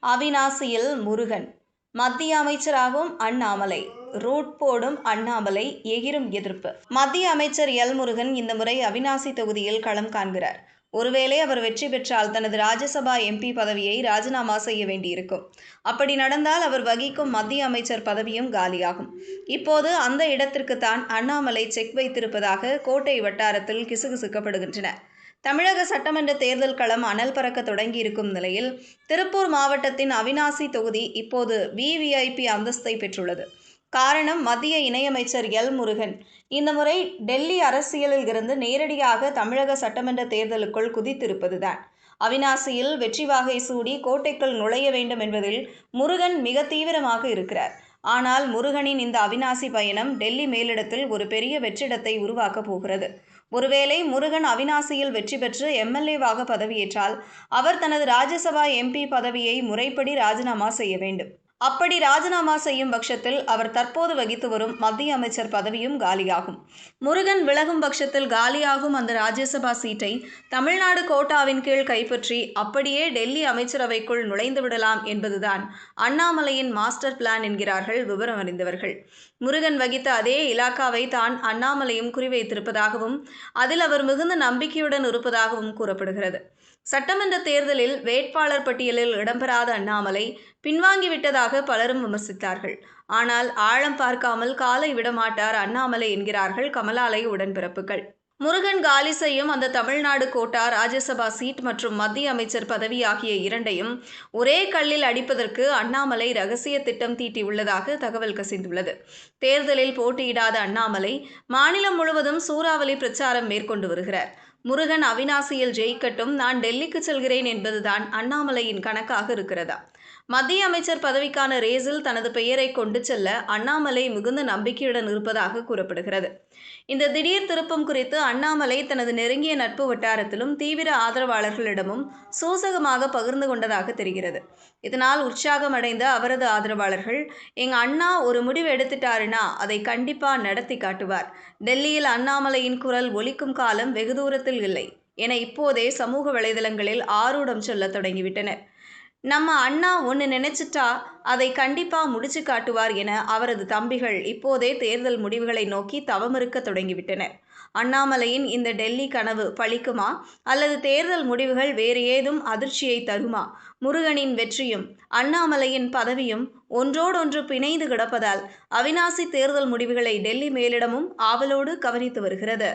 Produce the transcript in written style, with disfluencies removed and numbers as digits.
அவிநாசியில் முருகன் மத்திய அமைச்சராகும் அண்ணாமலை ரூட் போடும் அண்ணாமலை எகிரும் எதிர்ப்பு. மத்திய அமைச்சர் எல் முருகன் இந்த முறை அவிநாசி தொகுதியில் களம் காண்கிறார். ஒருவேளை அவர் வெற்றி பெற்றால் தனது ராஜ்யசபா எம்பி பதவியை ராஜினாமா செய்ய வேண்டியிருக்கும். அப்படி நடந்தால் அவர் வகிக்கும் மத்திய அமைச்சர் பதவியும் காலியாகும். இப்போது அந்த இடத்திற்குத்தான் அண்ணாமலை செக் வைத்திருப்பதாக கோட்டை வட்டாரத்தில் கிசுகிசுக்கப்படுகின்றன. தமிழக சட்டமன்ற தேர்தல் களம் அனல் பறக்க தொடங்கியிருக்கும் நிலையில் திருப்பூர் மாவட்டத்தின் அவிநாசி தொகுதி இப்போது விவிஐபி அந்தஸ்தை பெற்றுள்ளது. காரணம், மத்திய இணையமைச்சர் எல் முருகன் இந்த முறை டெல்லி அரசியலில் இருந்து நேரடியாக தமிழக சட்டமன்ற தேர்தலுக்குள் குதித்திருப்பதுதான். அவிநாசியில் வெற்றி வாகை சூடி கோட்டைக்குள் நுழைய வேண்டும் என்பதில் முருகன் மிக தீவிரமாக இருக்கிறார். ஆனால் முருகனின் இந்த அவிநாசி பயணம் டெல்லி மேலிடத்தில் ஒரு பெரிய வெற்றிடத்தை உருவாக்கப் போகிறது. ஒருவேளை முருகன் அவிநாசியில் வெற்றி பெற்று எம்எல்ஏவாக பதவியேற்றால் அவர் தனது ராஜ்யசபா எம்பி பதவியை முறைப்படி ராஜினாமா செய்ய வேண்டும். அப்படி ராஜினாமா செய்யும் பட்சத்தில் அவர் தற்போது வகித்து வரும் மத்திய அமைச்சர் பதவியும் காலியாகும். முருகன் விலகும் பட்சத்தில் காலியாகும் அந்த ராஜ்யசபா சீட்டை தமிழ்நாடு கோட்டாவின் கீழ் கைப்பற்றி அப்படியே டெல்லி அமைச்சரவைக்குள் நுழைந்து விடலாம் என்பதுதான் அண்ணாமலையின் மாஸ்டர் பிளான் என்கிறார்கள் விவரம் அறிந்தவர்கள். முருகன் வகித்த அதே இலாக்காவை தான் அண்ணாமலையும் குறிவைத்திருப்பதாகவும் அதில் அவர் மிகுந்த நம்பிக்கையுடன் இருப்பதாகவும் கூறப்படுகிறது. சட்டமன்ற தேர்தலில் வேட்பாளர் பட்டியலில் இடம்பெறாத அண்ணாமலை பின்வாங்கிவிட்டதாக பலரும் விமர்சித்தார்கள். ஆனால் ஆழம் பார்க்காமல் காலை விடமாட்டார் அண்ணாமலை என்கிறார்கள் கமலாலய உடன்பிறப்புகள். முருகன் காலி செய்யும் அந்த தமிழ்நாடு கோட்டா, ராஜ்யசபா சீட் மற்றும் மத்திய அமைச்சர் பதவி ஆகிய இரண்டையும் ஒரே கல்லில் அடிப்பதற்கு அண்ணாமலை ரகசிய திட்டம் தீட்டியுள்ளதாக தகவல் கசிந்துள்ளது. தேர்தலில் போட்டியிடாத அண்ணாமலை மாநிலம் முழுவதும் சூறாவளி பிரச்சாரம் மேற்கொண்டு வருகிறார். முருகன் அவிநாசியில் ஜெயிக்கட்டும், நான் டெல்லிக்கு செல்கிறேன் என்பதுதான் அண்ணாமலையின் கணக்காக இருக்கிறதா? மத்திய அமைச்சர் பதவிக்கான ரேஸில் தனது பெயரை கொண்டு செல்ல அண்ணாமலை மிகுந்த நம்பிக்கையுடன் இருப்பதாக கூறப்படுகிறது. இந்த திடீர் திருப்பம் குறித்து அண்ணாமலை தனது நெருங்கிய நட்பு வட்டாரத்திலும் தீவிர ஆதரவாளர்களிடமும் சூசகமாக பகிர்ந்து கொண்டதாக தெரிகிறது. இதனால் உற்சாகமடைந்த அவரது ஆதரவாளர்கள், எங்க அண்ணா ஒரு முடிவு எடுத்துட்டாருன்னா அதை கண்டிப்பா நடத்தி காட்டுவார், டெல்லியில் அண்ணாமலையின் குரல் ஒலிக்கும் காலம் வெகு தூரத்தில் இல்லை என இப்போதே சமூக வலைதளங்களில் ஆரூடம் சொல்ல தொடங்கிவிட்டனர். நம்ம அண்ணா ஒன்று நினைச்சிட்டா அதை கண்டிப்பா முடிச்சு காட்டுவார் என அவரது தம்பிகள் இப்போதே தேர்தல் முடிவுகளை நோக்கி தவமிருக்க தொடங்கிவிட்டனர். அண்ணாமலையின் இந்த டெல்லி கனவு பலிக்குமா அல்லது தேர்தல் முடிவுகள் வேறு ஏதும் அதிர்ச்சியை தருமா? முருகனின் வெற்றியும் அண்ணாமலையின் பதவியும் ஒன்றோடொன்று பிணைந்து கிடப்பதால் அவிநாசி தேர்தல் முடிவுகளை டெல்லி மேலிடமும் ஆவலோடு கவனித்து வருகிறது.